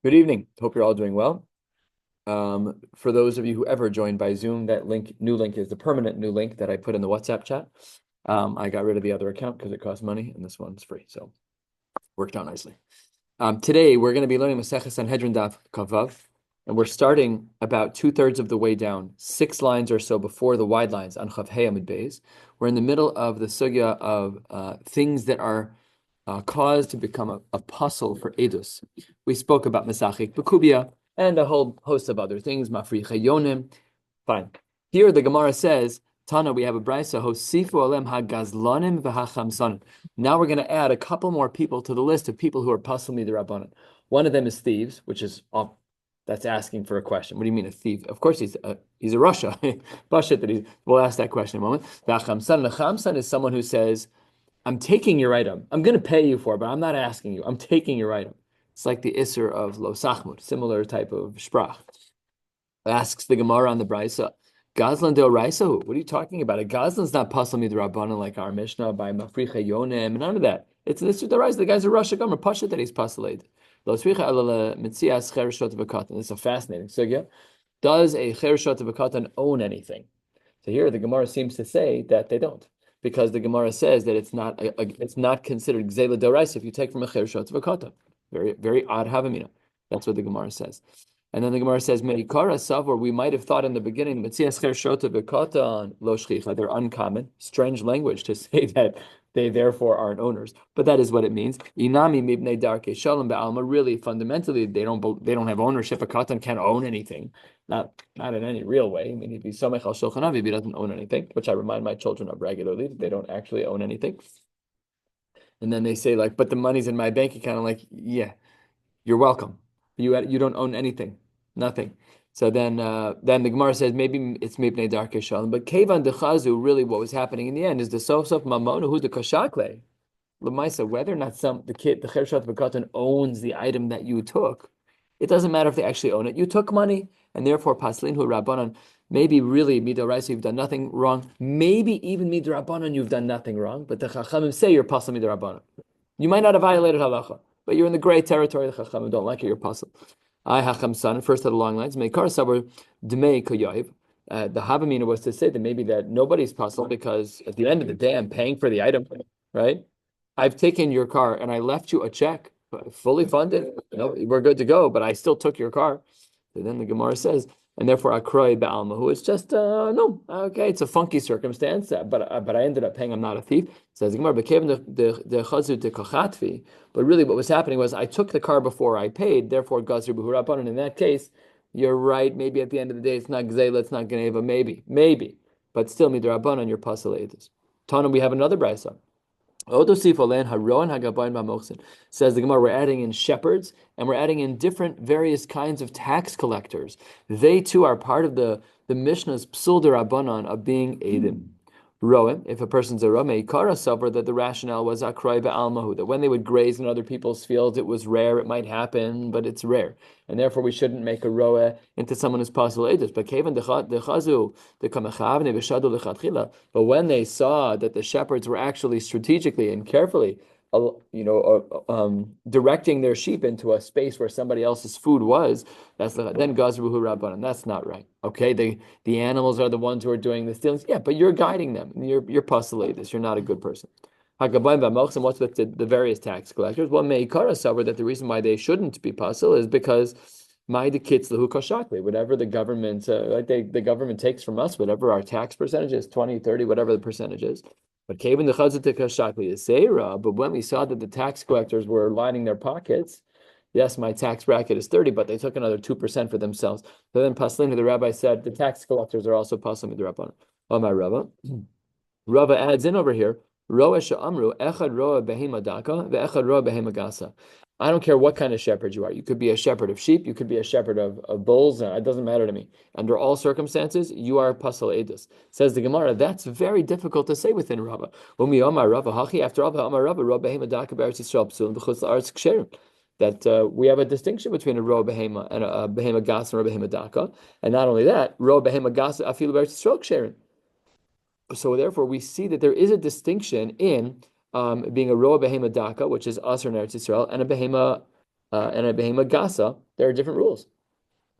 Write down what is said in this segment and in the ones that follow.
Good evening. Hope you're all doing well. For those of you who ever joined by Zoom, that new link is the permanent new link that I put in the WhatsApp chat. I got rid of the other account because it costs money, and this one's free, so worked out nicely. Today we're going to be learning Maseches Sanhedrin Daf Kavav, and we're starting about 2/3 of the way down, 6 lines or so before the wide lines on Chav Hey Amud Beis. We're in the middle of the sugya of things that are caused to become a puzzle for Edus. We spoke about Mesachik Bekubia and a whole host of other things, Mafri Chayonim. Fine. Here the Gemara says, Tana, we have a brisa, Hosifu Alem HaGazlanim v'HaChamsanim. Now we're going to add a couple more people to the list of people who are Pasal Midrabanan. One of them is thieves, which is that's asking for a question. What do you mean a thief? Of course he's a Russia. We'll ask that question in a moment. V'HaChamsan is someone who says, I'm taking your item. I'm going to pay you for it, but I'm not asking you. I'm taking your item. It's like the Isser of Lo Sachmut, similar type of sprach. Asks the Gemara on the Brisa, Gazlan del Raisa, what are you talking about? A Gazlan's not Pasal Midrabanan like our Mishnah by Mafricha Yonem, none of that. It's an Isser del Raisa. The guy's a Rosh Hashanah, Pasha that he's Pasaled. Lo Sricha Alala Mitzias Chereshot V'Katan. This is a fascinating sugya. Does a Chereshot V'Katan own anything? So here the Gemara seems to say that they don't, because the Gemara says that it's not considered gzela d'oraisa if you take from a chereshot of a katan. Very, very odd havamina. That's what the Gemara says. And then the Gemara says, meikara savor, we might have thought in the beginning, metzias chereshot of a katan lo shchicha, they're uncommon, strange language to say that they therefore aren't owners. But that is what it means. Inami mibnei darke shalom be'alma, really fundamentally, they don't have ownership. A katan can't own anything. Not in any real way. I mean, he'd be somech al shulchan aviv, he doesn't own anything, which I remind my children of regularly, that they don't actually own anything. And then they say, like, but the money's in my bank account. I'm like, yeah, you're welcome. You don't own anything, nothing. So then the Gemara says maybe it's mipnei darkei shalom, but kevan dechazu, really what was happening in the end is the sof mamonu who the kashakle lemaisa, whether or not the chershat v'katan owns the item that you took. It doesn't matter if they actually own it. You took money, and therefore paslin hu rabbanon. Maybe really midoraisa you've done nothing wrong. Maybe even midrabbanon you've done nothing wrong. But the chachamim say you're pasal midrabbanon. You might not have violated halacha, but you're in the gray territory. The chachamim don't like it. You're pasal. I hacham son. First of the long lines. Meikar sabar dmei koyav. The havamina was to say that maybe that nobody's pasal because at the end of the day I'm paying for the item, right? I've taken your car and I left you a check, fully funded. No, we're good to go, but I still took your car. And then the Gemara says, and therefore akroi be'almahu. It's just no, okay, it's a funky circumstance, but I ended up paying. I'm not a thief. Says the Gemara, the chazu de kachatvi. But really, what was happening was I took the car before I paid. Therefore, gazru b'huraban. And in that case, you're right. Maybe at the end of the day, it's not gzela, it's not geneva. Maybe, but still midrabanan, you're pasaleitis. Tana, we have another brisa. Says the Gemara, we're adding in shepherds and we're adding in different various kinds of tax collectors. They too are part of the Mishnah's psul derabanan of being Eidim. Roem, if a person's a Roem, Ikara suffer that the rationale was Akroi be'almahu, that when they would graze in other people's fields, it was rare, it might happen, but it's rare. And therefore we shouldn't make a Roe into someone who's possible Edus. But Kevan dechazu, the kamechavne v'shadu lechatchila. But when they saw that the shepherds were actually strategically and carefully directing their sheep into a space where somebody else's food was, then gazruhu rabbanan. That's not right. Okay, the animals are the ones who are doing the stealing. Yeah, but you're guiding them. You're pasaladis. You're not a good person. And what's with the various tax collectors? Well, meikara suffer that the reason why they shouldn't be pasul is because whatever the government the government takes from us, whatever our tax percentage is, 20, 30, whatever the percentage is. But Kevin the Chazatika Shakli is Seira, but when we saw that the tax collectors were lining their pockets, yes, my tax bracket is 30, but they took another 2% for themselves. So then Paslin, the rabbi said, the tax collectors are also Paslim with the Rabban. Oh, my Rava. Rava adds in over here, Roa Sha'amru, Echad Roa Behema Daka, Ve'echad Roa Behema Gasa. I don't care what kind of shepherd you are. You could be a shepherd of sheep. You could be a shepherd of bulls. It doesn't matter to me. Under all circumstances, you are pasal edus. Says the Gemara, that's very difficult to say within Rava. After all, that we have a distinction between a roa behema and a behema gas and a behema daka. And not only that, roa behema gas afilu beretz Yisrael ksherin. So therefore, we see that there is a distinction in being a roa behema daka, which is asr in Eretz Yisrael, and a behema gasa, There are different rules.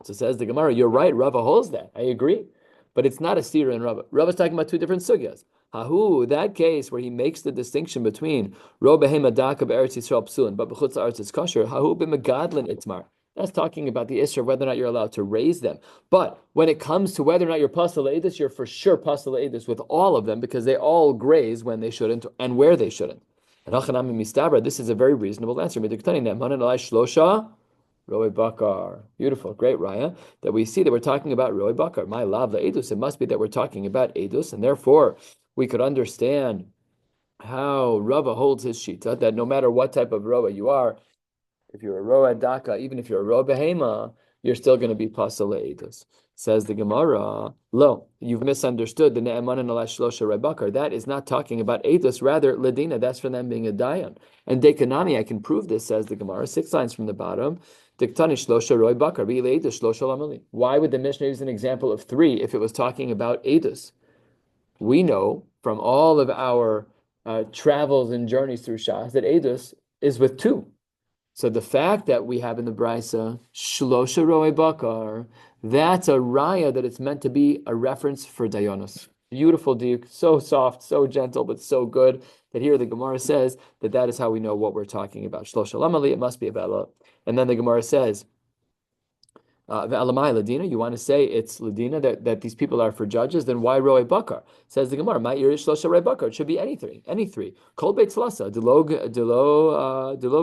So says the Gemara, you're right, Rava holds that. I agree. But it's not a steer in Rava. Rava's talking about two different sugyas. Hahu, that case where he makes the distinction between Ro behema daka be'eretz Yisrael psulin, but b'chutz haaretz it's kosher. Hahu b'megadlin itmar. That's talking about the issue of whether or not you're allowed to raise them. But when it comes to whether or not you're pasal edus, you're for sure pasal edus with all of them because they all graze when they shouldn't and where they shouldn't. And hachanami mistabra, this is a very reasonable answer. Midiktani ne'emanan alai shlosha Roy Bakar. Beautiful, great raya. That we see that we're talking about Roy Bakar. My love, the Edus. It must be that we're talking about Edus, and therefore we could understand how Rava holds his shita, that no matter what type of Rava you are, if you're a Roa Daka, even if you're a Roa Behema, you're still going to be Pasal Edus. Says the Gemara, Lo, you've misunderstood the Ne'eman and Alash Shlosha Rebakar. That is not talking about Edus, rather Ladina, that's for them being a Dayan. And Dekanami, I can prove this, says the Gemara, 6 lines from the bottom. Why would the Mishnah use an example of 3 if it was talking about Edus? We know from all of our travels and journeys through Shas that Edus is with 2. So the fact that we have in the Brisa Shlosha Roe Bakar, that's a raya that it's meant to be a reference for Dayanos. Beautiful diuk, so soft, so gentle, but so good that here the Gemara says that is how we know what we're talking about. Shlosha Lamali, it must be about Allah. And then the Gemara says, Ve'alamai Ladina, you want to say it's Ladina, that these people are for judges, then why Roe Bakar? Says the Gemara, Ma'ir Shlosha Roe Bakar. It should be any 3. Kol Beit Tlasa, Dilo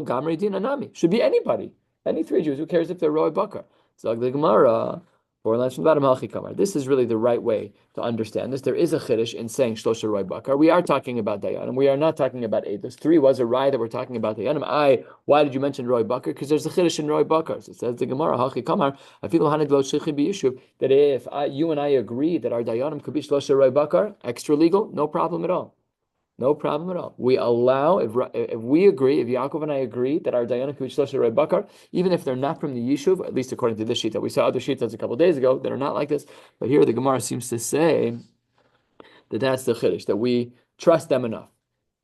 Gamri Dina Nami. Should be anybody. Any 3 Jews. Who cares if they're Roe Bakar? So the Gemara, 4 lines from the bottom, Halchi Kamar. This is really the right way to understand this. There is a chiddush in saying Shlosha Roy Bakar. We are talking about Dayanim. We are not talking about Eidos. 3 was a rye that we're talking about Dayanim. Why did you mention Roy Bakar? Because there's a chiddush in Roy Bakar. So it says the Gemara, Halchi Kamar, that if you and I agree that our Dayanim could be Shlosha Roy Bakar, extra legal, no problem at all. No problem at all. We allow, if we agree, if Yaakov and I agree that our Dayanim could be Shlosha Roy Bakar, even if they're not from the Yishuv, at least according to this sheet that we saw other sheets a couple of days ago that are not like this, but here the Gemara seems to say that that's the Chiddush, that we trust them enough.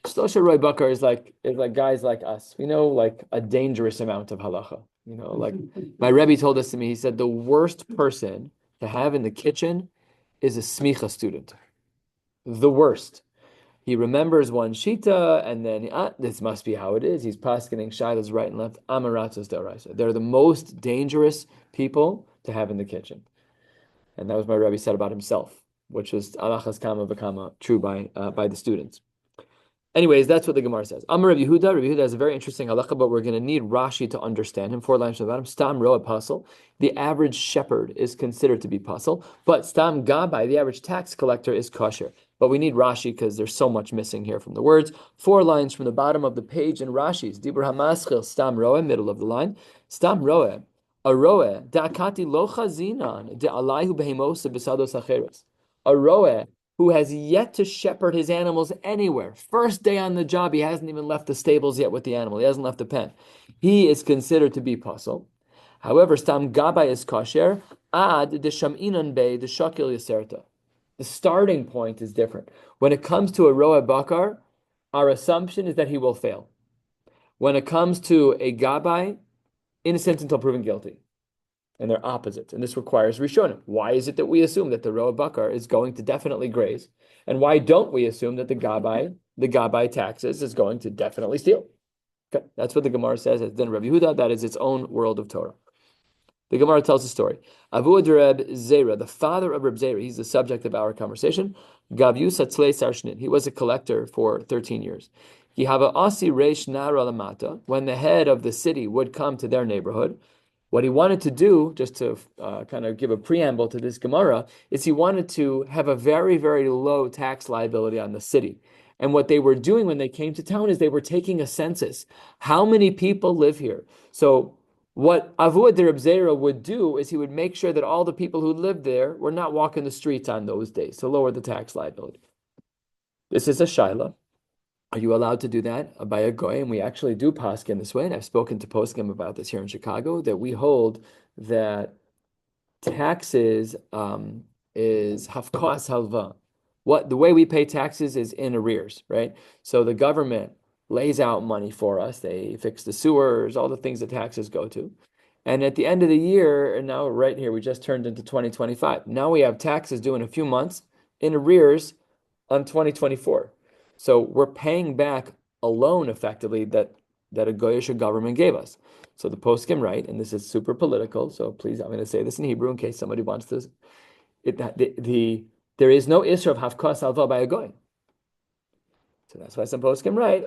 Shlosha Roy Bakar is like guys like us. We know like a dangerous amount of halacha. You know, like my Rebbe told this to me, he said the worst person to have in the kitchen is a smicha student. The worst. He remembers one shita, and then this must be how it is. He's paskening shilas right and left. Amaratzos deraisa. They're the most dangerous people to have in the kitchen, and that was my Rebbe said about himself, which was alachas kama v'kama true by the students. Anyways, that's what the Gemara says. Amar Rabbi Yehuda. Rabbi Yehuda has a very interesting halacha, but we're going to need Rashi to understand him. 4 lines from the bottom. Stam roa pasal. The average shepherd is considered to be pasal, but stam gabai, the average tax collector, is kosher. But we need Rashi because there's so much missing here from the words. 4 lines from the bottom of the page in Rashi's. Dibur hamaschil stam roa, middle of the line. Stam roa, a roa, da'akati lo chazinan, de'alayhu behemosa besados acheres. A roa who has yet to shepherd his animals anywhere. First day on the job, he hasn't even left the stables yet with the animal. He hasn't left the pen. He is considered to be pasal. However, stam gabai is kosher. Ad de shaminan be de shakil yaserta. The starting point is different. When it comes to a roa bakar, our assumption is that he will fail. When it comes to a gabai, innocent until proven guilty. And they're opposites. And this requires Rishonim. Why is it that we assume that the Roa Bakar is going to definitely graze? And why don't we assume that the Gabai taxes is going to definitely steal? Okay, that's what the Gemara says. It's then Rabbi Yehuda, that is its own world of Torah. The Gemara tells a story. Avu Reb Zera, the father of Reb Zera, he's the subject of our conversation. Gavius Hatzlei Sarshnit. He was a collector for 13 years. Yihava Asi Reish Nara Lamata. When the head of the city would come to their neighborhood, what he wanted to do, just to kind of give a preamble to this Gemara, is he wanted to have a very, very low tax liability on the city. And what they were doing when they came to town is they were taking a census. How many people live here? So what Avuad Reb Zera would do is he would make sure that all the people who lived there were not walking the streets on those days to lower the tax liability. This is a shaila. Are you allowed to do that by a goy? And we actually do paskin this way. And I've spoken to poskim about this here in Chicago, that we hold that taxes is hafkas halva. The way we pay taxes is in arrears, right? So the government lays out money for us. They fix the sewers, all the things that taxes go to. And at the end of the year, and now right here, we just turned into 2025. Now we have taxes due in a few months in arrears on 2024. So we're paying back a loan effectively that a Goyish government gave us. So the poskim write, and this is super political, so please, I'm going to say this in Hebrew in case somebody wants to. There is no issue of hafkas alva by a goy. So that's why some poskim write,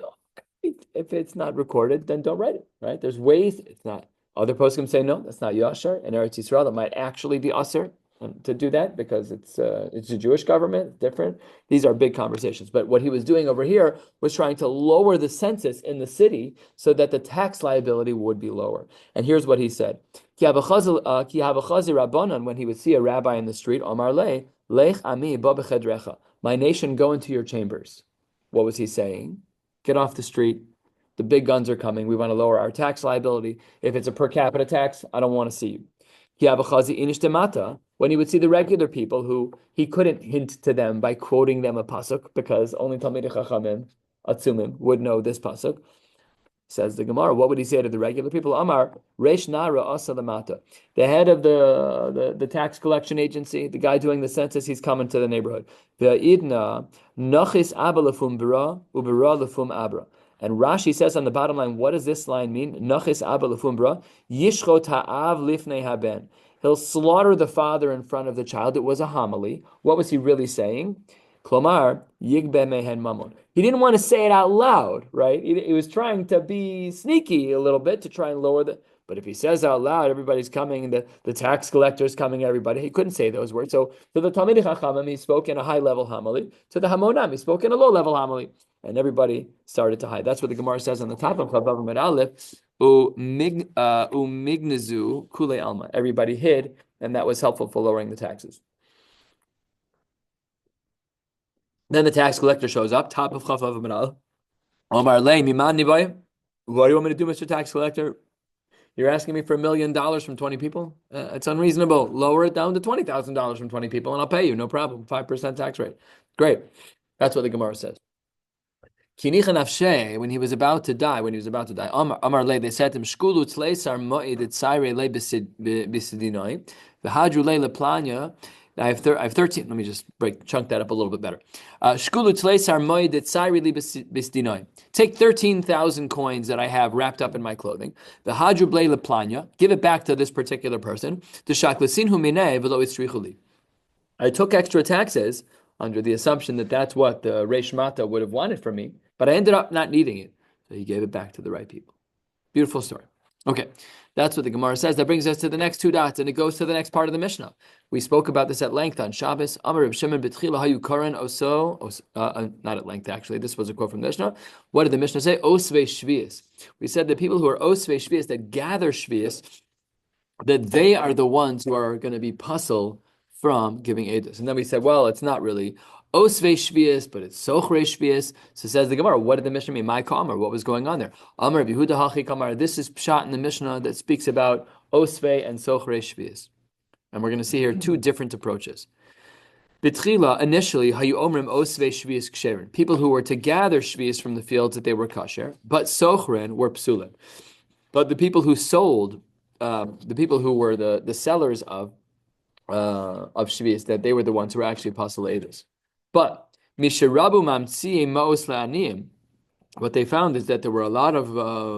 if it's not recorded, then don't write it, right? There's ways it's not. Other poskim say no, that's not yashar. In Eretz Yisrael, it might actually be usher to do that because it's a Jewish government, different. These are big conversations. But what he was doing over here was trying to lower the census in the city so that the tax liability would be lower. And here's what he said: Ki habachazi rabbanan, when he would see a rabbi in the street, Omar le, lech ami ba b'chedrecha, my nation, go into your chambers. What was he saying? Get off the street. The big guns are coming. We want to lower our tax liability. If it's a per capita tax, I don't want to see you. When he would see the regular people who he couldn't hint to them by quoting them a pasuk because only Talmidei Chachamim, Atzumim, would know this pasuk. Says the Gemara, what would he say to the regular people? Amar, Reish Nara Asalamata. The head of the tax collection agency, the guy doing the census, he's coming to the neighborhood. Ve'idna Nachis Abba lefum bra, ubera lefum abra. And Rashi says on the bottom line, what does this line mean? Nachis Abba lefum bra, Yishchot ha'av lifnei haben. He'll slaughter the father in front of the child. It was a homily. What was he really saying? Klomar, yigbe mehen mamon. He didn't want to say it out loud, right? He was trying to be sneaky a little bit to try and lower the. But if he says out loud, everybody's coming, the tax collector's coming, everybody. He couldn't say those words. So to the Talmidei Chachamim, he spoke in a high-level homily. To the Hamonam, he spoke in a low-level homily. And everybody started to hide. That's what the Gemara says on the top of Chavav Med Aleph. Umignazu kule alma. Everybody hid, and that was helpful for lowering the taxes. Then the tax collector shows up, top of Chavav Menal. Omar Lei Miman Niboy. What do you want me to do, Mr. Tax Collector? You're asking me for $1 million from 20 people? It's unreasonable. Lower it down to $20,000 from 20 people, and I'll pay you, no problem. 5% tax rate. Great. That's what the Gemara says. When he was about to die, Amar Le, they said to him, Shkulu tzleisar mo'id etzaire le b'sidinoi, v'hadru le leplanya. I have 13. Let me just chunk that up a little bit better. Shkulu tzleisar mo'id etzaire le b'sidinoi. Take 13,000 coins that I have wrapped up in my clothing. V'hadru le leplanya. Give it back to this particular person. T'shaklesinhu minei v'lo itzrichu. I took extra taxes under the assumption that that's what the Reish Mata would have wanted from me, but I ended up not needing it. So he gave it back to the right people. Beautiful story. Okay, that's what the Gemara says. That brings us to the next two dots, and it goes to the next part of the Mishnah. We spoke about this at length on Shabbos. Amar Reb Shimon b'tchila hayu karan oso, not at length actually. This was a quote from the Mishnah. What did the Mishnah say? Osvei shvius. We said the people who are osvei shvius, that gather shvius, that they are the ones who are going to be puzzle from giving edus. And then we said, well, it's not really osvei shvius, but it's sochrei shvius. So says the Gemara, what did the Mishnah mean? My kamar, what was going on there? Amar Yehuda hachi kamar. This is pshat in the Mishnah that speaks about osvei and sochrei shvius. And we're going to see here two different approaches. B'tchila, initially, hayu omrim osvei shvius ksherin. People who were to gather shvius from the fields that they were kasher, but sochrin were psulim. But the people who sold, the people who were the sellers of shvius, that they were the ones who were actually apostle edus. But misharabu mamtziim maos la'aniyim, what they found is that there were a lot of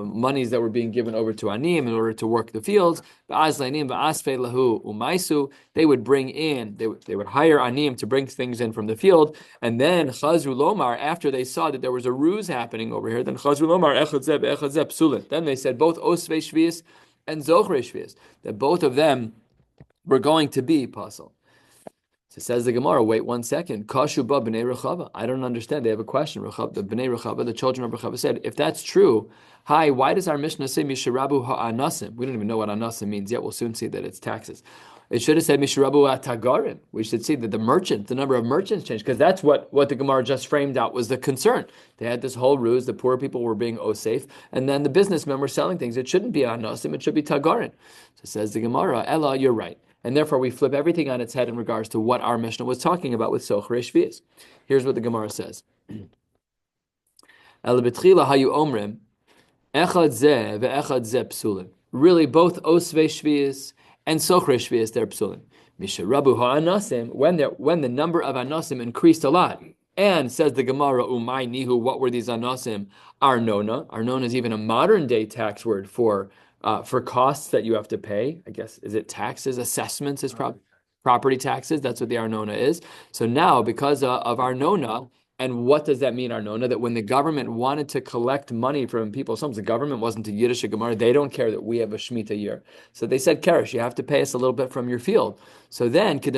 monies that were being given over to aniyim in order to work the fields. Ba'az la'aniyim ba'asfei lahu umaisu. They would bring in, they would hire aniyim to bring things in from the field, and then chazru lomar, after they saw that there was a ruse happening over here, then chazru lomar echad zeh psulin. Then they said both osvei shvius and zochrei shvius, that both of them were going to be puzzle. So says the Gemara, wait 1 second. Kashuba b'nei Rechava. I don't understand. They have a question. The b'nei Rechava, the children of Rechava said, if that's true, why does our Mishnah say Misharabu ha'anasim? We don't even know what anasim means yet. We'll soon see that it's taxes. It should have said Misharabu ha'tagarim. We should see that the number of merchants changed, because that's what the Gemara just framed out was the concern. They had this whole ruse. The poor people were being safe, and then the businessmen were selling things. It shouldn't be anasim. It should be tagarin. So says the Gemara, Ella, you're right. And therefore, we flip everything on its head in regards to what our Mishnah was talking about with Sochrei Shvius. Here's what the Gemara says. El b'tchila hayu omrim, echad zeh ve'echad zeh psulim. really both Osvei Shvius and Sochrei Shvius, they're psulim. Misharabu ha'anasim, when the number of anasim increased a lot, and says the Gemara, Umay Nihu, what were these anasim? Arnona. Arnona is even a modern day tax word for costs that you have to pay. I guess, is it taxes? Assessments is property taxes. That's what the Arnona is. So now, because of Arnona, and what does that mean, Arnona? That when the government wanted to collect money from people, sometimes the government wasn't a Yiddish Gemara, they don't care that we have a Shemitah year. So they said, Karesh, you have to pay us a little bit from your field. So then, you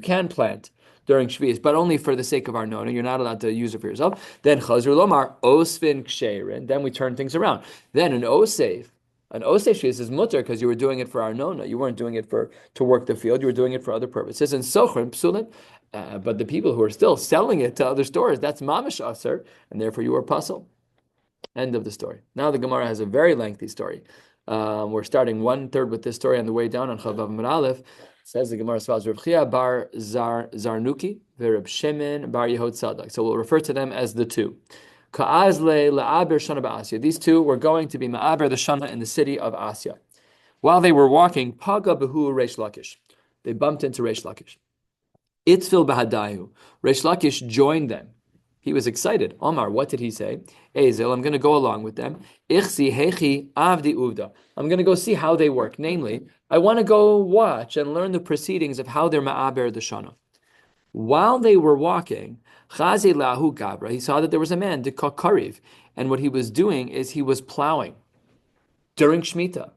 can plant during Shvius, but only for the sake of Arnona. You're not allowed to use it for yourself. Then Chazru Lomar, Osvin Ksherin. Then we turn things around. Then an Osef Shvius is mutter because you were doing it for Arnona. You weren't doing it to work the field. You were doing it for other purposes. And Sochrim, Psulim, but the people who are still selling it to other stores, that's Mamish Aser, and therefore you are puzzle. End of the story. Now the Gemara has a very lengthy story. We're starting 1/3 with this story on the way down on Chavav Amud Aleph. Says the Gemara, Rav Chia bar Zarnuki, Reb Shimon bar Yehod Sadak. So we'll refer to them as the two. Ka'azle la'aber shana ba'asya. These two were going to be ma'aber the shana in the city of Asya. While they were walking, paga behu Reish Lakish. They bumped into Reish Lakish. Itzfil bahadayu. Reish Lakish joined them. He was excited. Omar, what did he say? Ezel, I'm going to go along with them. Ichsi hechi avdi uvda. I'm going to go see how they work. Namely, I want to go watch and learn the proceedings of how they're ma'aber the shana. While they were walking, Chazi lahu gabra, he saw that there was a man, de kariv, and what he was doing is he was plowing during Shemitah.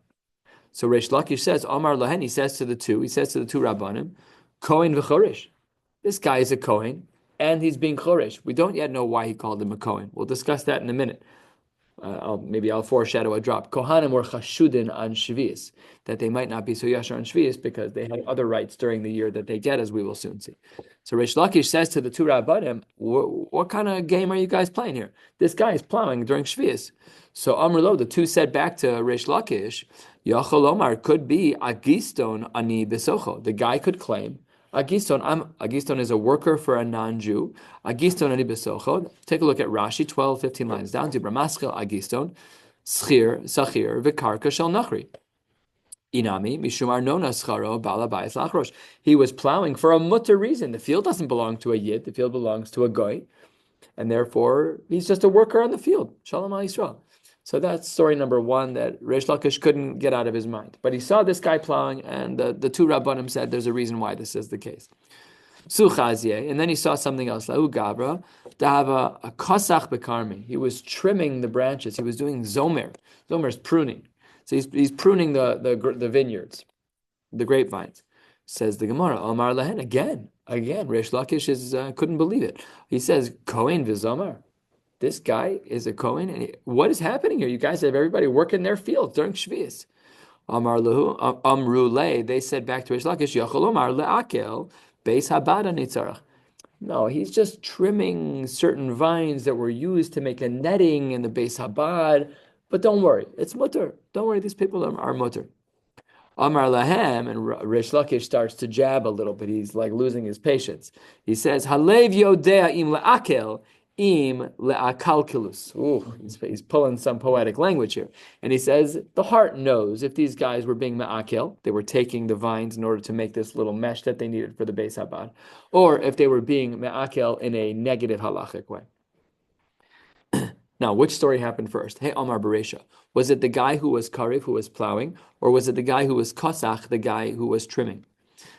So Reish Lakish says, Omar lahen, he says to the two Rabbanim, Kohen v'choresh. This guy is a Kohen, and he's being choresh. We don't yet know why he called him a Kohen. We'll discuss that in a minute. Maybe I'll foreshadow a drop. Kohanim were chashudin on Shvius, that they might not be so yashar on Shvius because they had other rights during the year that they get, as we will soon see. So Reish Lakish says to the two Rabbanim, what kind of game are you guys playing here? This guy is plowing during Shvius. So Amrlo, the two said back to Reish Lakish, Yachol Omar, could be Agiston ani besocho. The guy could claim, Agiston is a worker for a non-Jew. Agiston ani besocho. Take a look at Rashi, 12, 15 lines down. Dibra maschil Agiston, schir, sachir, v'karka shel nachri. Inami, mishumar nona scharo, bala bayis lachrosh. He was plowing for a mutter reason. The field doesn't belong to a yid. The field belongs to a goy. And therefore, he's just a worker on the field. Shalom al Yisrael. So that's story number one that Reish Lakish couldn't get out of his mind. But he saw this guy plowing, and the two Rabbanim said there's a reason why this is the case. And then he saw something else. Lahu Gabra, to have a kosach bekarmi. He was trimming the branches. He was doing zomer. Zomer is pruning. So he's pruning the vineyards, the grapevines. Says the Gemara, Omar Lahen, again, Reish Lakish couldn't believe it. He says, Kohen v'zomer. This guy is a Kohen, and what is happening here? You guys have everybody working their fields during Shvius. Amar lehu, amru le. They said back to Reish Lakish, Yachol Omar leakel beis habada nitzarach. No, he's just trimming certain vines that were used to make a netting in the beis habad. But don't worry, it's mutter. Don't worry, these people are mutter. Amar lahem, and Reish Lakish starts to jab a little bit. He's like losing his patience. He says, Halev yodea im leakel. Im le'akalkilus. He's pulling some poetic language here. And he says, the heart knows if these guys were being me'akel, they were taking the vines in order to make this little mesh that they needed for the Beis Habad, or if they were being me'akel in a negative halachic way. Now, which story happened first? Hey, Omar Beresha. Was it the guy who was karif, who was plowing, or was it the guy who was kosach, the guy who was trimming?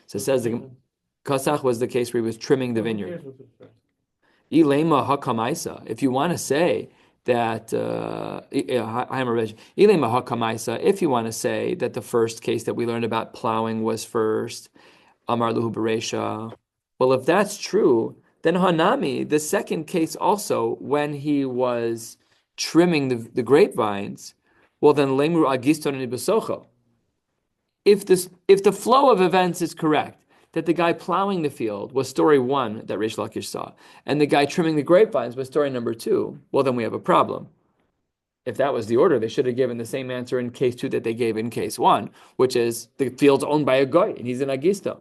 So it says the kosach was the case where he was trimming the vineyard. Ilema hakamaisa. If you want to say that Ilema hakamaisa, if you want to say that the first case that we learned about plowing was first, Amar Luhu Beresha. Well, if that's true, then Hanami, the second case also, when he was trimming the grapevines, well then Lemru Agiston and Besocho. If the flow of events is correct, that the guy plowing the field was story one that Reish Lakish saw, and the guy trimming the grapevines was story number two, well, then we have a problem. If that was the order, they should have given the same answer in case two that they gave in case one, which is the field's owned by a guy, and he's an Agisto.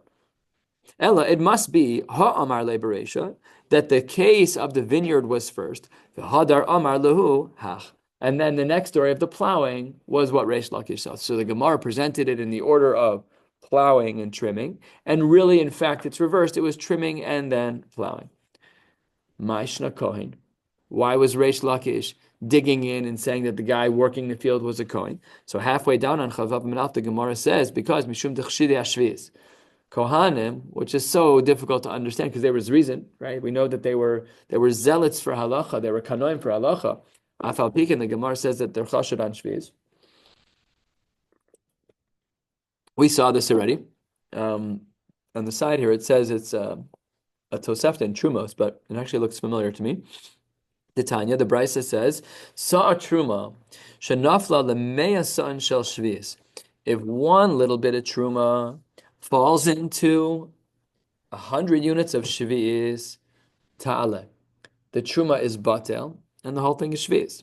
Ella, it must be ha'amar le'beresha, that the case of the vineyard was first. The hadar amar lehu hach. And then the next story of the plowing was what Reish Lakish saw. So the Gemara presented it in the order of plowing and trimming. And really, in fact, it's reversed. It was trimming and then plowing. Ma'ishna Kohen. Why was Reish Lakish digging in and saying that the guy working the field was a Kohen? So halfway down on Chavav Menaf, the Gemara says, because Mishum Dechshidi Ashviz. Kohanim, which is so difficult to understand because there was reason, right? We know that they were zealots for halacha, they were kanoim for halacha. Afal Pikin, the Gemara says that they're chashad on shviz. We saw this already. On the side here, it says it's a Tosefta in Trumos, but it actually looks familiar to me. The Tanya, the Brisa says, Sa'a Truma, Shenafla lemeya sa'an shel shviz. If one little bit of Truma falls into 100 units of shviz, ta'ale. The Truma is batel, and the whole thing is shviz.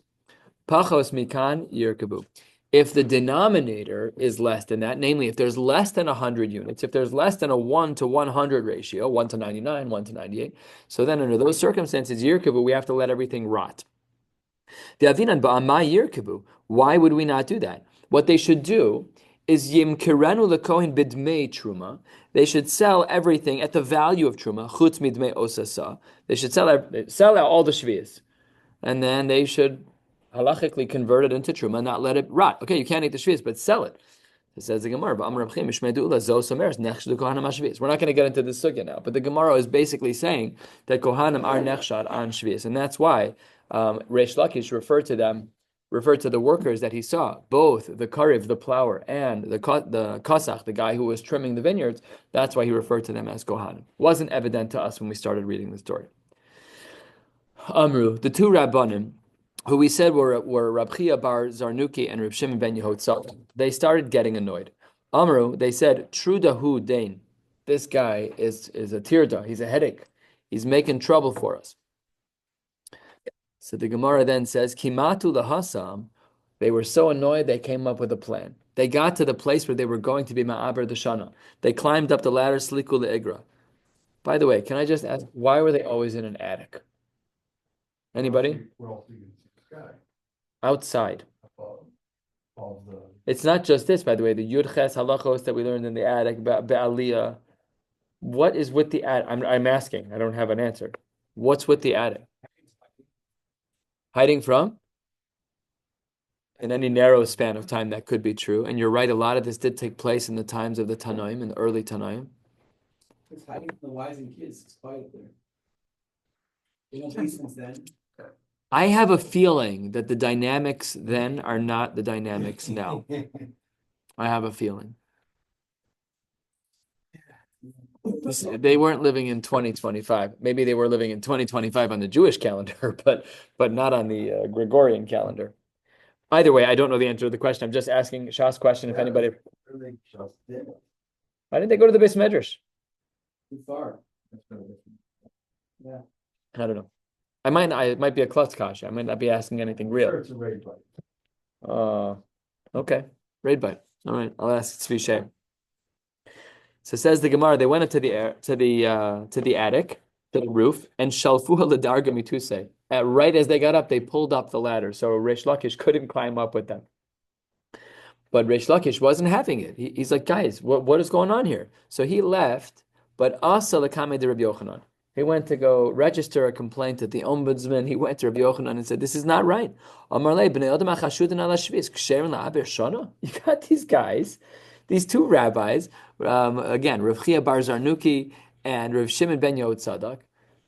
Pachos mikan yirkabu. If the denominator is less than that, namely if there's less than 100 units, if there's less than a 1 to 100 ratio, 1 to 99, 1 to 98, so then under those circumstances, yirkabu, we have to let everything rot. The avinan ba'amai yirkabu. Why would we not do that? What they should do is yimkirenu lekohen bidmei truma. They should sell everything at the value of truma. Chutz midmei osasa. They should sell out all the shvias, and then they should halachically convert it into truma, not let it rot. Okay, you can't eat the shvias, but sell it. It says the Gemara. We're not going to get into this sugya now, but the Gemara is basically saying that kohanim are nechshad on shvias, and that's why Reish Lakish referred to the workers that he saw, both the karev, the plower, and the kosach, the guy who was trimming the vineyards. That's why he referred to them as kohanim. Wasn't evident to us when we started reading the story. Amru, the two rabbanim, who we said were Rab Chia bar Zarnuki and Reb Shimon ben Yehotzad, they started getting annoyed. Amru, they said, Trudahu Dain, this guy is a tirda, he's a headache, he's making trouble for us. So the Gemara then says, Kimatu lahasam, they were so annoyed they came up with a plan. They got to the place where they were going to be ma'aber the shana. They climbed up the ladder, sliku le'igra. By the way, can I just ask, why were they always in an attic? Anybody? Outside. It's not just this, by the way. The Yud Ches halachos that we learned in the attic, be'aliyah. What is with the attic? I'm asking. I don't have an answer. What's with the attic? Hiding from? In any narrow span of time, that could be true. And you're right, a lot of this did take place in the times of the Tanaim, in the early Tanaim. It's hiding from the wives and kids. It's quiet there. You know, since then. I have a feeling that the dynamics then are not the dynamics now. I have a feeling. They weren't living in 2025. Maybe they were living in 2025 on the Jewish calendar, but not on the Gregorian calendar. Either way, I don't know the answer to the question. I'm just asking Shas' question. If anybody, why didn't they go to the Beis Medrash? Too far. Yeah. I don't know. It might be a klutz kasha. I might not be asking anything real. Sure, it's a raid bite. Okay. Raid bite. All right. I'll ask Tzvi Shem. So says the Gemara, they went into the air to the attic, to the roof, and shalfuha ledarga mituse. Right as they got up, they pulled up the ladder, so Reish Lakish couldn't climb up with them. But Reish Lakish wasn't having it. He's like, guys, what is going on here? So he left, but asa lekame de Rabbi Yochanan. He went to go register a complaint at the ombudsman. He went to Rabbi Yochanan and said, this is not right. You got these guys, these two rabbis, again, Rav Chia bar Zarnuki and Rav Shimon ben Yehotzad,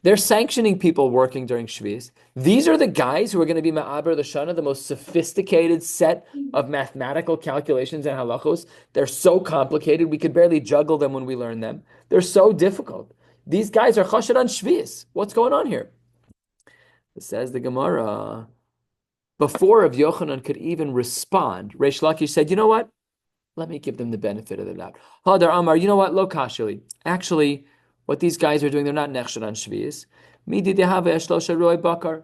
they're sanctioning people working during Shvius. These are the guys who are going to be Ma'aber the Shana, the most sophisticated set of mathematical calculations and halachos. They're so complicated, we could barely juggle them when we learn them. They're so difficult. These guys are chashad on Shvius. What's going on here? It says the Gemara, before Rav Yochanan could even respond, Reish Lakish said, you know what? Let me give them the benefit of the doubt. Hadar Amar, you know what? Lo kashili. Actually, what these guys are doing, they're not nechshad on Shvius. Midi dehave eshlosha roi bakar.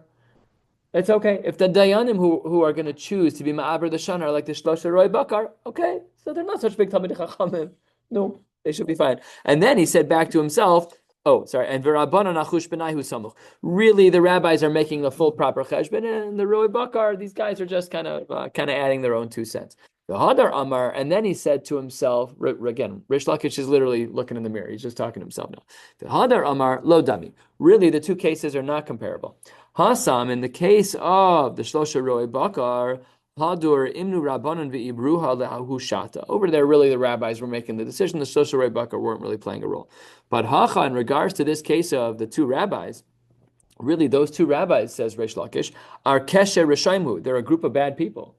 It's okay. If the Dayanim who are going to choose to be Ma'aber the Shana are like the Shlosha Roi Bakar, okay, so they're not such big Talmidei Chachamim. No, they should be fine. And then he said back to himself, Oh, sorry. And v'Rabbanan achush b'naihu samuch. Really, the rabbis are making a full proper cheshbon, and the Roi Bakar, these guys are just kind of adding their own 2 cents. The Hadar Amar, and then he said to himself, again, Rish Lakish is literally looking in the mirror. He's just talking to himself now. The Hadar Amar lo dami. Really, the two cases are not comparable. Hasam, in the case of the Shlosha Roi Bakar, Hadur imnu rabbanon ve'ibruha le'ahu shata. Over there, really, the rabbis were making the decision. The Shlosha Roi Bakar weren't really playing a role. But Hacha, in regards to this case of the two rabbis, really, those two rabbis, says Reish Lakish, are Kesher Rishaimu. They're a group of bad people.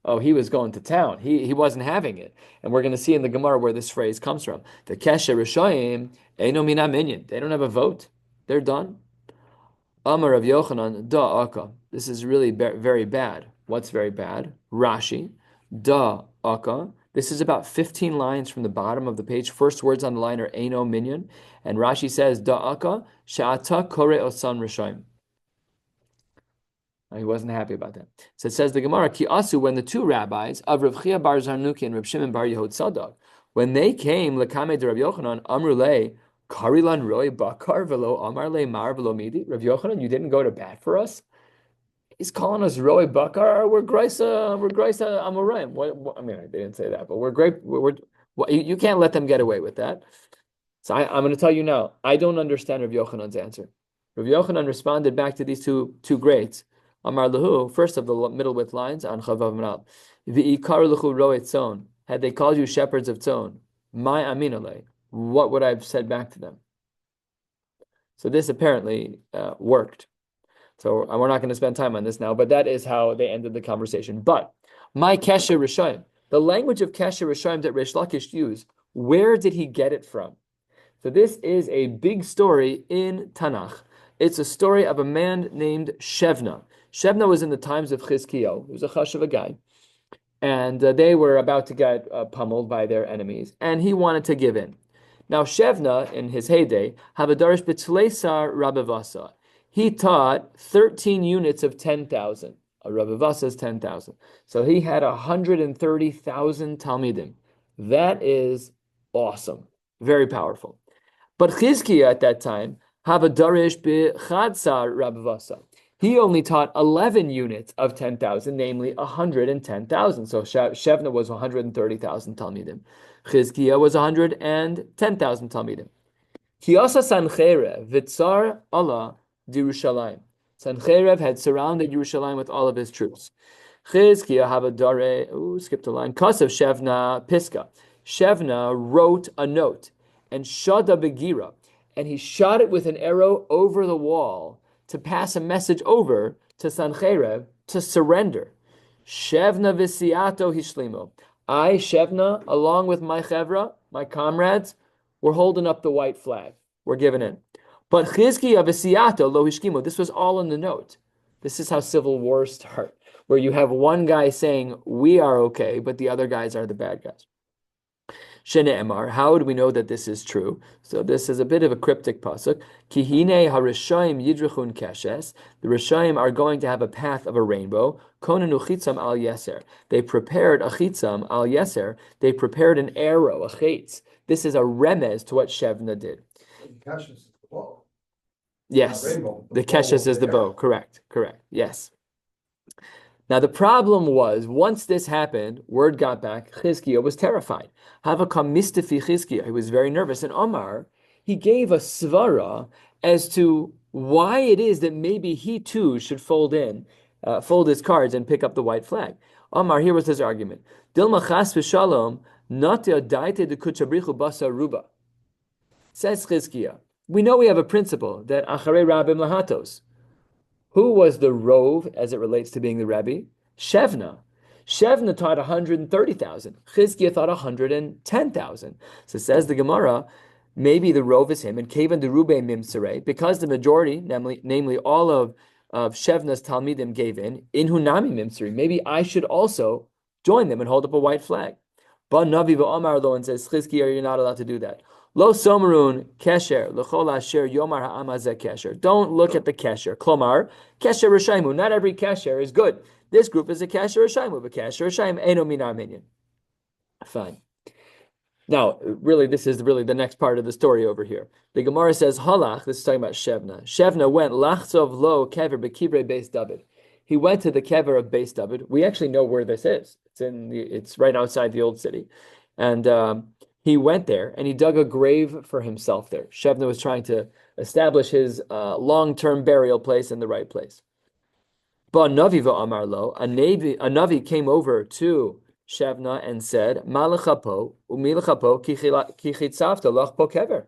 Oh, he was going to town. He wasn't having it. And we're going to see in the Gemara where this phrase comes from. The Kesher Rishaim, Eino Mina Minyan. They don't have a vote. They're done. Amar of Yochanan, Da Aka. This is really very bad. What's very bad? Rashi, Da Aka. This is about 15 lines from the bottom of the page. First words on the line are Eino Minyan. And Rashi says, Da Aka, Sha'ata Kore Osan Rishaim. He wasn't happy about that. So it says the Gemara, Ki Asu, when the two rabbis of Rav Chia bar Zarnuki and Rav Shimon bar Yehud Sadak, when they came, Lekame de Rav Yochanan, Amrule, Karilan Roy Bakar velo Amar le Mar velo Midi. Rav Yochanan, you didn't go to bat for us? He's calling us Roy Bakar. We're Graisa Amoraim. What, I mean, they didn't say that, but we're great. You can't let them get away with that. So I'm going to tell you now, I don't understand Rav Yochanan's answer. Rav Yochanan responded back to these two greats. Amar Lahu, first of the middle width lines on Chavav Manal. V'ikar Lahu Roet Tzon. Had they called you shepherds of Tzon, my aminale, what would I have said back to them? So this apparently worked. So we're not going to spend time on this now, but that is how they ended the conversation. But my Kesher Rishayim, the language of Kesher Rishayim that Reish Lakish used, where did he get it from? So this is a big story in Tanakh. It's a story of a man named Shevna. Shevna was in the times of Chizkiyahu. He was a chashuv guy. And they were about to get pummeled by their enemies. And he wanted to give in. Now Shevna, in his heyday, Havadarish B'Tleisar Rabivasa. He taught 13 units of 10,000. A Rabivasa is 10,000. So he had 130,000 Talmidim. That is awesome. Very powerful. But Chizkiah at that time, Havadarish B'Chadsar Rabivasa. He only taught 11 units of 10,000, namely 110,000. So Shevna was 130,000 Talmidim. Chizkiah was 110,000 Talmidim. Kiyasa Sancherev, Vitzar Allah, Yerushalayim. Sancherev had surrounded Yerushalayim with all of his troops. Chizkiah Havadare, skipped a line. Kasav Shevna Piska. Shevna wrote a note, and Shada Begira, and he shot it with an arrow over the wall to pass a message over to Sancherev to surrender. Shevna v'siato hishlimo. I, Shevna, along with my chevra, my comrades, we're holding up the white flag. We're giving in. But Chizkiah v'siato lo hishkimo. This was all in the note. This is how civil wars start, where you have one guy saying, we are okay, but the other guys are the bad guys. Shene'emar, how do we know that this is true? So this is a bit of a cryptic pasuk. Kihine harishayim yidrechun keshes. The Rishayim are going to have a path of a rainbow. Konenu chitzam al yeser. They prepared a chitzam al yeser. They prepared an arrow, a chitz. This is a remez to what Shevna did. Keshes is the bow. Yes, the keshes is the bow. Correct. Yes. Now the problem was, once this happened, word got back, Chizkiah was terrified. Havakam mistifi Chizkiah, he was very nervous. And Omar, he gave a svara as to why it is that maybe he too should fold his cards and pick up the white flag. Omar, here was his argument. Dilma chas v'shalom, natia daite de kuchabrichu basa ruba. Says Chizkiah, we know we have a principle that acharei rabim lahatos. Who was the rove as it relates to being the Rebbe? Shevna. Shevna taught 130,000. Chizkiah taught 110,000. So says the Gemara, maybe the rove is him, and Kevan de Rube Mimsere, because the majority, namely all of Shevna's Talmidim gave in Hunami Mimsere, maybe I should also join them and hold up a white flag. But Navi v'Omar lo, and says, Chizkiah, you're not allowed to do that. Lo somarun kesher l'chol asher yomar ha'amazeh kesher. Don't look at the kesher. Klomar kesher rishaymu. Not every kesher is good. This group is a kesher rishaymu, but kesher rishayim eno minar minyan. Fine. Now, really, this is really the next part of the story over here. The Gemara says, Halach, this is talking about Shevna. Shevna went, Lachzov lo kever bekibre Beis David. He went to the kever of Beis David. We actually know where this is. It's right outside the old city. And he went there and he dug a grave for himself there. Shevna was trying to establish his long-term burial place in the right place. But Navi v'amar lo, a Navi came over to Shevna and said, Malachapo, umilachapo, kichitzavta lach po kever.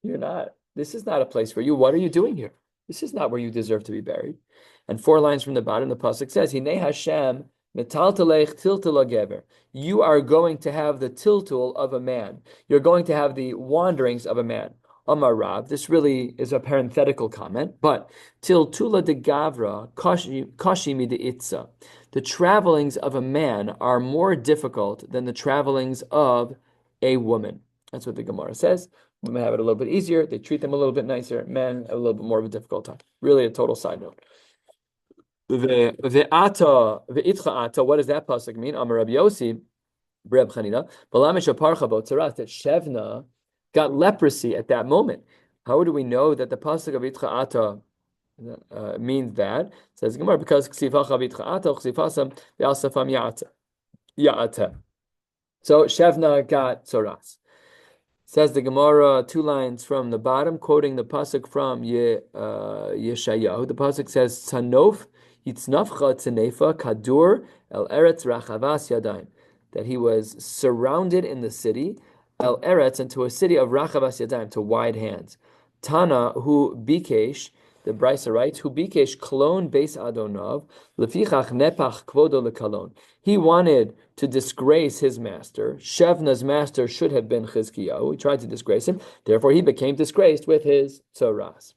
You're not, this is not a place for you. What are you doing here? This is not where you deserve to be buried. And 4 lines from the bottom, the pasuk says, Hinei Hashem metaltalech tiltala gever. You are going to have the tiltul of a man. You're going to have the wanderings of a man. Amar Rav, this really is a parenthetical comment, but tiltula de gavra kashimi de itza. The travelings of a man are more difficult than the travelings of a woman. That's what the Gemara says. Women have it a little bit easier. They treat them a little bit nicer. Men have a little bit more of a difficult time. Really a total side note. Ve'itcha ata, what does that pasuk mean? Amar Rabbi Yossi, Reb Chanina, Balamish aparcha botzaras, that Shevna got leprosy at that moment. How do we know that the pasuk of itcha ata means that? It says Gemara, because ksifacha vitcha ata, ksifasam ve'asafam ya'ata. So Shevna got tzoras. Says the Gemara, 2 lines from the bottom, quoting the pasuk from Yeshayahu. The pasuk says, Tzanof yitznafcha tzenefa kadur el eretz rachavas yadayim. That he was surrounded in the city, el eretz, into a city of rachavas yadayim, to wide hands. Tana hu bikesh, the Brisa writes, hu bikesh klon beis adonav, lefichach nepach kvodo lekalon. He wanted to disgrace his master. Shevna's master should have been Chizkiyahu. He tried to disgrace him. Therefore, he became disgraced with his tzoras.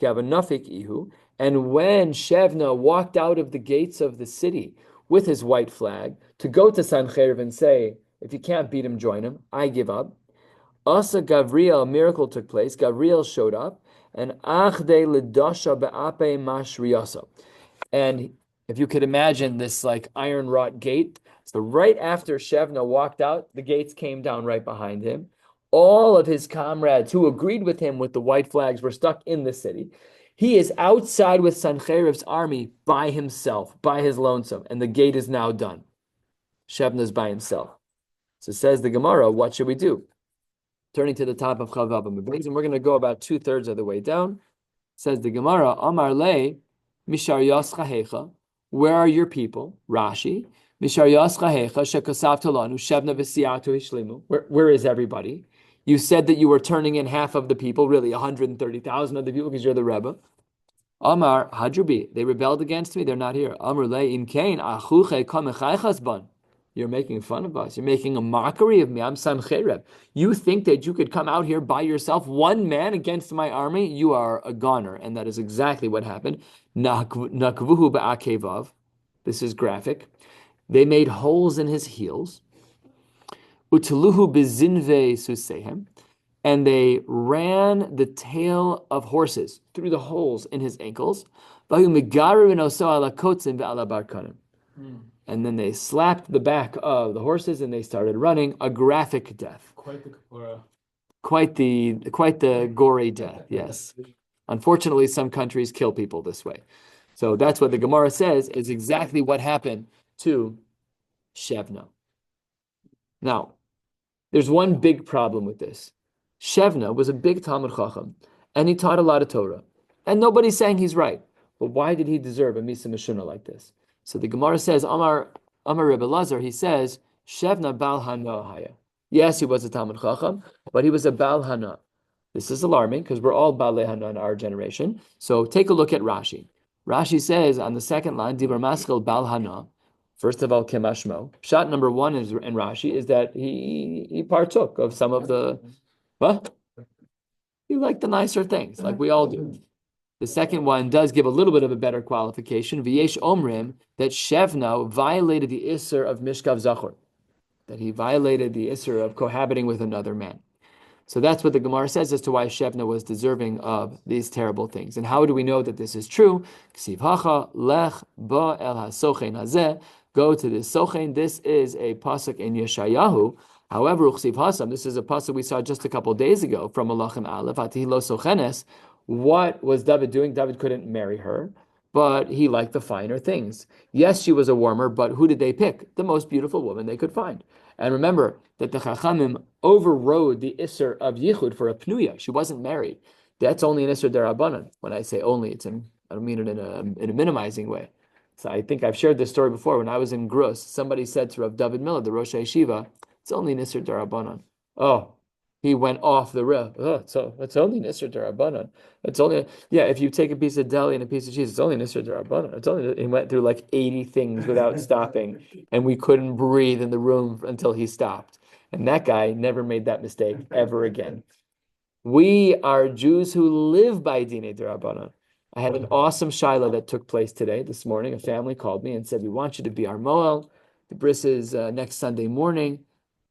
Kiavanafik ihu. And when Shevna walked out of the gates of the city with his white flag to go to Sanhedrin and say, if you can't beat him, join him, I give up. Asa Gavriel, a miracle took place. Gavriel showed up. And achde lidasha be'ape mashriyasa. And if you could imagine this like iron wrought gate, so right after Shevna walked out, the gates came down right behind him. All of his comrades who agreed with him with the white flags were stuck in the city. He is outside with Sancheriv's army by himself, by his lonesome, and the gate is now done. Shevna's by himself. So says the Gemara, what should we do? Turning to the top of Chavav and we're going to go about 2/3 of the way down. Says the Gemara, Amar le, Mishar Yaschahecha, where are your people? Rashi, Mishar Yaschahecha, Shekasav Talanu, Shevna V'Siyatu Hishlimu. Where is everybody? You said that you were turning in half of the people, really 130,000 of the people, because you're the Rebbe. Amar Hadrubi, they rebelled against me, they're not here. Amar le, Im Kain, Achuche Kamechaychas Ban. You're making fun of us. You're making a mockery of me. I'm Sancherib. You think that you could come out here by yourself, one man against my army? You are a goner. And that is exactly what happened. Nakvuhu ba'akevav. This is graphic. They made holes in his heels. Utluhu bezinve susehem. And they ran the tail of horses through the holes in his ankles. Vahu megaru inoso ala kotzim ve'ala barkanim. And then they slapped the back of the horses and they started running, a graphic death. Quite the kapara. Quite the gory death, yes. Unfortunately, some countries kill people this way. So that's what the Gemara says is exactly what happened to Shevna. Now, there's one big problem with this. Shevna was a big Talmud Chacham, and he taught a lot of Torah. And nobody's saying he's right. But why did he deserve a Misa Mishuna like this? So the Gemara says, Amar Rebbe Lazar, he says, Shevna Bal Hana Haya. Yes, he was a Talmud Chacham, but he was a Bal Hana. This is alarming because we're all Bal Hana in our generation. So take a look at Rashi. Rashi says on the second line, Dibar Maschil Bal Hana. First of all, Kemashmo. Shot number 1 in Rashi is that he partook of some of the, what? He liked the nicer things, like we all do. The second one does give a little bit of a better qualification. V'yesh omrim, that Shevna violated the Isser of Mishkav Zachor, that he violated the Isser of cohabiting with another man. So that's what the Gemara says as to why Shevna was deserving of these terrible things. And how do we know that this is true? Ksiv hacha lech ba el hasochen hazeh. Go to this sochen. This is a pasuk in Yeshayahu. However, Uchsiv Hasam, this is a pasuk we saw just a couple days ago from Malachim Aleph, Atihi lo sochenes. What was David doing? David couldn't marry her, but he liked the finer things. Yes, she was a warmer, but who did they pick? The most beautiful woman they could find. And remember that the Chachamim overrode the Isser of Yichud for a Pnuya. She wasn't married. That's only an Isser Derabanan. When I say only, I don't mean it in a minimizing way. So I think I've shared this story before. When I was in Grus, somebody said to Rav David Miller, the Rosh Yeshiva, it's only Nisr Darabanan. Oh, he went off the rail. Oh, so it's only Nisr Darabanan. It's only, yeah, if you take a piece of deli and a piece of cheese, it's only Nisr Darabanan. It's only, he went through like 80 things without stopping, and we couldn't breathe in the room until he stopped. And that guy never made that mistake ever again. We are Jews who live by Dinei Darabanan. I had an awesome shiloh that took place today, this morning. A family called me and said, we want you to be our Moel. The bris is next Sunday morning.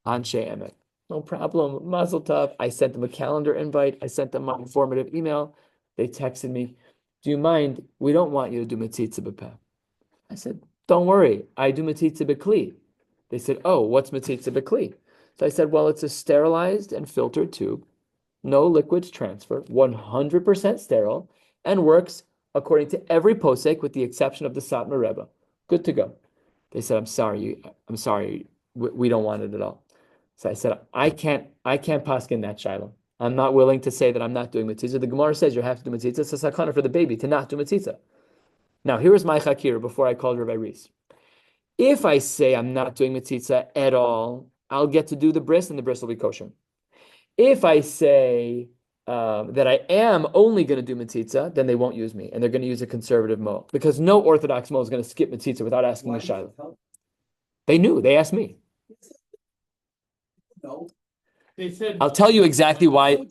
Anshe Emet. No problem. Mazel tov. I sent them a calendar invite. I sent them an informative email. They texted me, do you mind? We don't want you to do Metzitza B'peh. I said, don't worry. I do Metzitza B'kli. They said, oh, what's Metzitza B'kli? So I said, well, it's a sterilized and filtered tube. No liquids transfer, 100% sterile, and works according to every posek with the exception of the Satmar Rebbe. Good to go. They said, I'm sorry, we don't want it at all. So I said, I can't paskin that shiloh. I'm not willing to say that I'm not doing mitzvah. The Gemara says you have to do mitzvah. It's a sakana for the baby to not do mitzvah. Now, here is my chakir before I called Rabbi Reese. If I say I'm not doing mitzvah at all, I'll get to do the bris and the bris will be kosher. If I say that I am only going to do mitzvah, then they won't use me and they're going to use a conservative mo because no Orthodox mo is going to skip mitzvah without asking a shiloh. They knew. They asked me. No. They said, I'll tell you exactly why.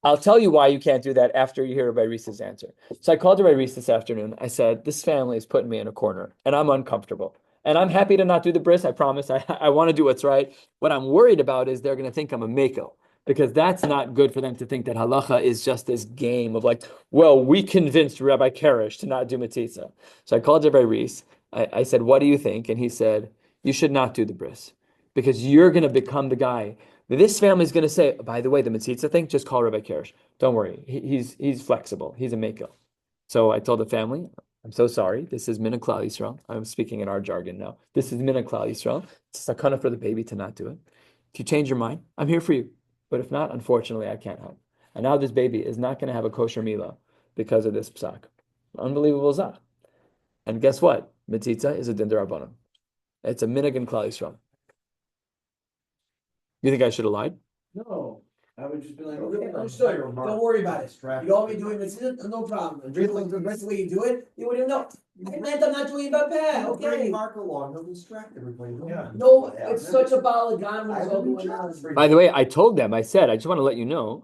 I'll tell you why you can't do that after you hear Rabbi Reese's answer. So I called Rabbi Reese this afternoon. I said, this family is putting me in a corner and I'm uncomfortable. And I'm happy to not do the bris. I promise. I want to do what's right. What I'm worried about is they're going to think I'm a mako, because that's not good for them to think that halacha is just this game of like, well, we convinced Rabbi Karesh to not do mitzvah. So I called Rabbi Reese. I said, what do you think? And he said, you should not do the bris, because you're going to become the guy. This family is going to say, by the way, the mitzvah thing, just call Rabbi Karesh. Don't worry. He's flexible. He's a mako. So I told the family, I'm so sorry. This is Min Klal Yisrael. I'm speaking in our jargon now. This is Min Klal Yisrael. It's a sakana for the baby to not do it. If you change your mind, I'm here for you. But if not, unfortunately, I can't help. And now this baby is not going to have a kosher milah because of this psak. Unbelievable zach. And guess what? Mitzitza is a din d'Rabbanan. It's a minhag in Klal Yisrael. You think I should have lied? No, I would just be like, okay, understood. Don't worry about it. You want me doing mitzvah? No problem. And just like the best way you do it, you wouldn't know. I meant I'm not doing about that. Okay. Mark along, he'll distract everybody. Yeah. No, it's such a balagan when it's all going on. By the way, I told them, I said, I just want to let you know,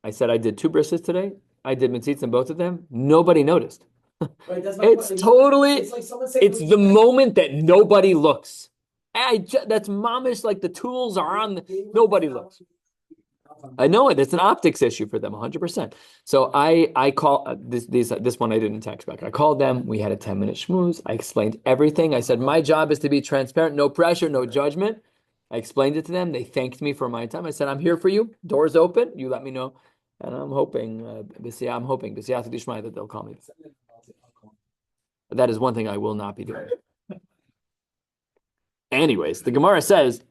I said I did 2 brises today. I did mitzvahs in both of them. Nobody noticed. Right, that's my It's point. totally, It's like someone saying, it's the moment that nobody looks. That's mamish, like the tools are on, nobody looks. I know it. It's an optics issue for them, 100%. So I call this one I didn't text back. I called them. We had a 10-minute schmooze. I explained everything. I said my job is to be transparent, no pressure, no judgment. I explained it to them. They thanked me for my time. I said I'm here for you. Doors open. You let me know, and I'm hoping, b'siyata d'shmaya, that they'll call me. That is one thing I will not be doing. Anyways, the Gemara says,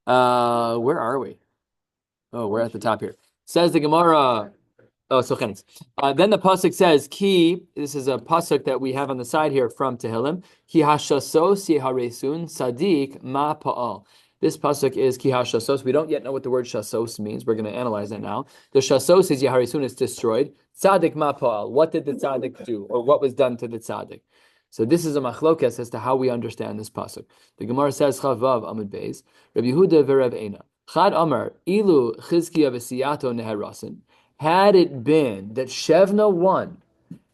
where are we? Oh, we're at the top here. Says the Gemara. Oh, Sochenes. Then the pasuk says, "Ki." This is a pasuk that we have on the side here from Tehillim. Ki hashasos yeharesun sadik ma pa'al. This pasuk is ki hashasos. We don't yet know what the word shasos means. We're going to analyze that now. The shasos is yeharesun. It's destroyed. Tzadik ma pa'al. What did the tzadik do, or what was done to the tzadik? So this is a machlokes as to how we understand this pasuk. The Gemara says, "Chavav Amud Beis, Rabbi Yehuda v'Rav Eina." Chad Amar, Ilu Chizkiya v'Siyato Neherasin. Had it been that Shevna won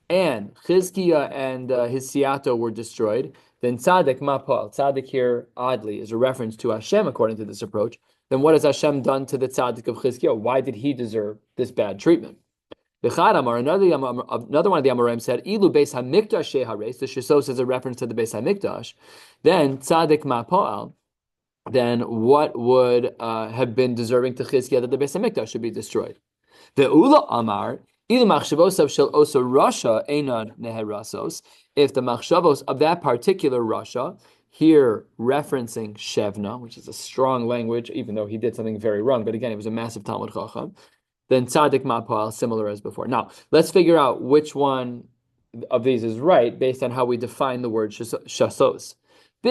and Chizkiya and his Siyato were destroyed, then Tzaddik Mapal. Tzaddik here, oddly, is a reference to Hashem according to this approach. Then what has Hashem done to the Tzaddik of Chizkiya? Why did he deserve this bad treatment? The Chad Amar, another one of the Amoraim said, Ilu Beis HaMikdash Shehares. The Shisos is a reference to the Beis HaMikdash. Then Tzaddik Mapal. then what would have been deserving to Chizkiah that the Beis Hamikdash should be destroyed? The Ula Amar, ilu machshavos shel oso Rasha einan neherasos. If the machshavos of that particular Rasha, here referencing Shevna, which is a strong language, even though he did something very wrong, but again, he was a massive Talmud Chacham, then tzaddik ma'poal, similar as before. Now, let's figure out which one of these is right based on how we define the word shasos. The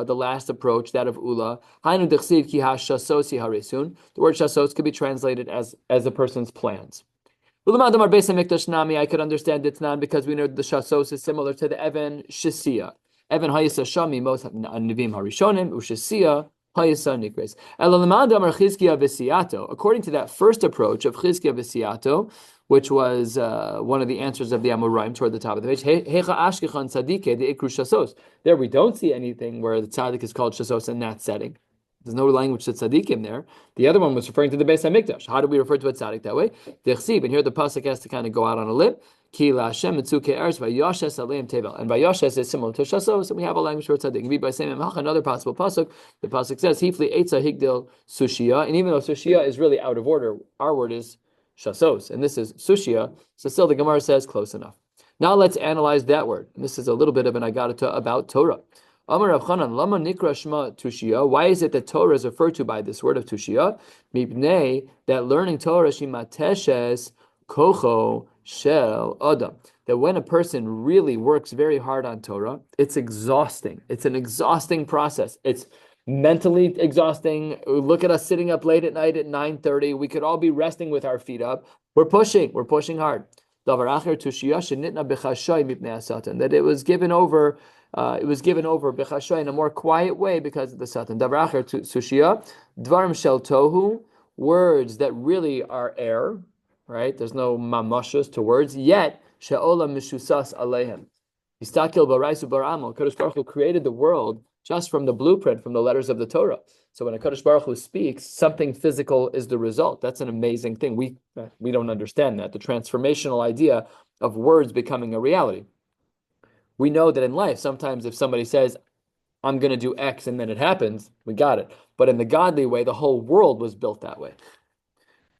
last approach, that of Ula, the word shasos could be translated as a person's plans. I could understand Ditnan because we know the shasos is similar to the Evan Shisia. Evan Hayisa Shami most Nivim Harishonim Ushisia Hayisa Nikres. According to that first approach of Chizkiah V'Siato, which was one of the answers of the Amoraim toward the top of the page. There we don't see anything where the tzaddik is called shasos in that setting. There's no language to tzaddikim there. The other one was referring to the Beis Hamikdash. How do we refer to a tzaddik that way? And here the pasuk has to kind of go out on a lip. And Vayoshes is similar to shasos, and we have a language for tzaddik. By saying another possible pasuk, the pasuk says Hifli Eitza Higdil Sushia, and even though Sushia is really out of order, our word is shasos, and this is sushia, so still the Gemara says close enough. Now let's analyze that word. And this is a little bit of an agata about Torah. Amar Rav Chanan, lama nikra shma tushia. Why is it that Torah is referred to by this word of tushia? Mipnei, that learning Torah shimateshes kocho shel adam. That when a person really works very hard on Torah, it's exhausting. It's an exhausting process. It's mentally exhausting. Look at us sitting up late at night at 9:30. We could all be resting with our feet up. We're pushing hard. That it was given over b'chashay in a more quiet way because of the satan. Dvarim shel tohu, words that really are air, right? There's no mamashus to words, yet she'olam mishusas alehem. Yistakil baraisu baramo. Kadosh Baruch Hu created the world just from the blueprint, from the letters of the Torah. So when a Kadosh Baruch Hu speaks, something physical is the result. That's an amazing thing. We don't understand that, the transformational idea of words becoming a reality. We know that in life, sometimes if somebody says, I'm going to do X, and then it happens, we got it. But in the godly way, the whole world was built that way.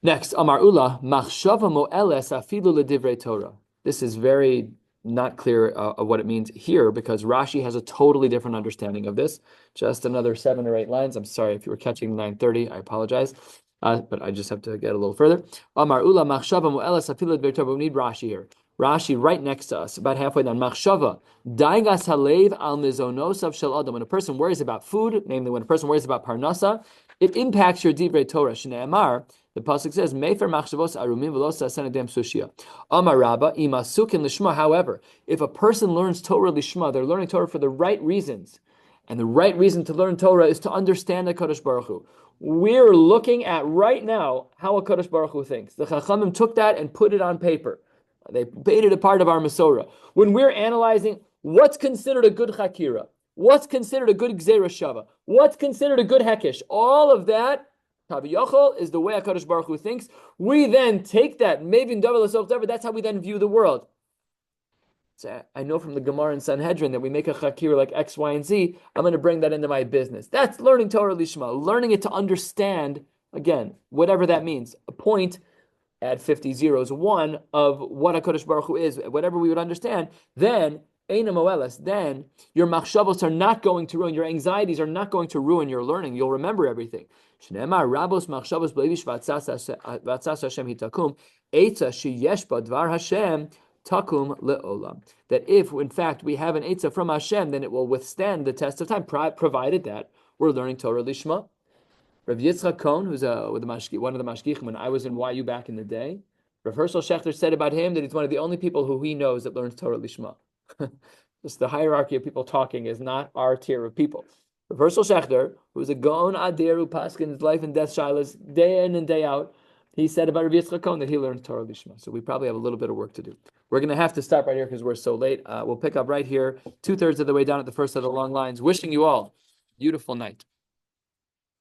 Next, Amar Ula, machshava mo'eles afilu ledivrei Torah. This is very not clear of what it means here because Rashi has a totally different understanding of this. Just another 7 or 8 lines. I'm sorry if you were catching 9:30. I apologize, but I just have to get a little further. Amar Ula machshava mo'eles afilu ledivrei Torah. We need Rashi here. Rashi right next to us, about halfway down. Machshava daigas halev al mizonosav shel adam. When a person worries about food, namely when a person worries about parnasa, it impacts your divrei Torah. Shnei Amar. The pasuk says, "Mefer machshavos arumim v'losa sanedem sushia." Amar Rabba imasukin lishma. However, if a person learns Torah lishma, they're learning Torah for the right reasons, and the right reason to learn Torah is to understand the Kadosh Baruch Hu. We're looking at right now how a Kadosh Baruch Hu thinks. The Chachamim took that and put it on paper. They made it a part of our Masorah. When we're analyzing what's considered a good Chakira, what's considered a good Gzeira Shava, what's considered a good Hekesh, all of that. Tavi Yochel is the way HaKadosh Baruch Hu thinks. We then take that, Mevin Davar L'Soch Davar, that's how we then view the world. So I know from the Gemara and Sanhedrin that we make a chakir like X, Y, and Z. I'm going to bring that into my business. That's learning Torah Lishma, learning it to understand, again, whatever that means. A point, add 50 zeros, 1 of what HaKadosh Baruch Hu is, whatever we would understand, then Eina Moelas, then your machshavos are not going to ruin, your anxieties are not going to ruin your learning. You'll remember everything. Shneimar Rabos machshavos bleivish v'atzas Hashem hitakum eitza sheyesh ba dvar Hashem takum leolam. That if, in fact, we have an eitza from Hashem, then it will withstand the test of time, provided that we're learning Torah Lishma. Rav Yitzchak Cohn, who's one of the mashgichim when I was in YU back in the day, Rav Hershel Shechter said about him that he's one of the only people who he knows that learns Torah Lishma. Just the hierarchy of people talking is not our tier of people. Rav Hershel Shechter, who's a Gaon Adir who paskins life and death shilas day in and day out, he said about Rav Yitzchak Cohn that he learned Torah Lishma. So we probably have a little bit of work to do. We're going to have to stop right here because we're so late. We'll pick up right here, 2/3 of the way down at the first of the long lines. Wishing you all a beautiful night.